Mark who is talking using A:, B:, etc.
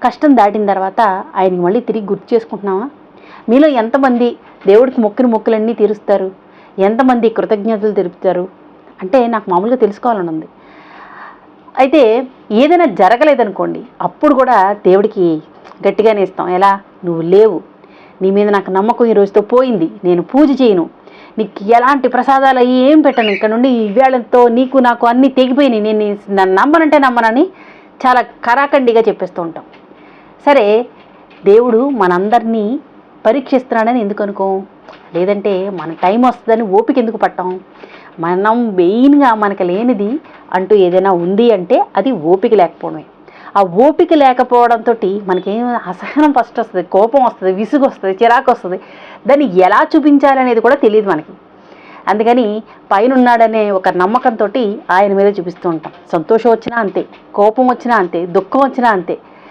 A: కష్టం దాటిన తర్వాత ఆయనకి మళ్ళీ తిరిగి గుర్తు చేసుకుంటున్నావా? మీలో ఎంతమంది దేవుడికి మొక్కిన మొక్కులన్నీ తీరుస్తారు? ఎంతమంది కృతజ్ఞతలు తెలుపుతారు అంటే నాకు మామూలుగా తెలుసుకోవాలని ఉంది. అయితే ఏదైనా జరగలేదనుకోండి, అప్పుడు కూడా దేవుడికి గట్టిగానే ఇస్తాం. ఎలా? నువ్వు లేవు, నీ మీద నాకు నమ్మకం ఈ రోజుతో పోయింది, నేను పూజ చేయను, నీకు ఎలాంటి ప్రసాదాలు అవి ఏం పెట్టను, ఇక్కడ నుండి ఇవేళతో నీకు నాకు అన్నీ తెగిపోయినాయి, నేను నన్ను నమ్మనంటే నమ్మనని చాలా కరాఖండిగా చెప్పేస్తూ ఉంటాం. సరే, దేవుడు మనందరినీ పరీక్షిస్తున్నాడని ఎందుకు అనుకోం? లేదంటే మన టైం వస్తుందని ఓపిక ఎందుకు పట్టాం? మనం మెయిన్గా మనకు లేనిది అంటూ ఏదైనా ఉంది అంటే అది ఓపిక లేకపోవడమే. ఆ ఓపిక లేకపోవడంతో మనకేం అసహనం ఫస్ట్ వస్తుంది, కోపం వస్తుంది, విసుగు వస్తుంది, చిరాకు వస్తుంది. దాన్ని ఎలా చూపించాలనేది కూడా తెలియదు మనకి. అందుకని పైన ఉన్నాడనే ఒక నమ్మకంతో ఆయన మీద చూపిస్తూ ఉంటాం. సంతోషం వచ్చినా అంతే, కోపం వచ్చినా అంతే, దుఃఖం వచ్చినా అంతే.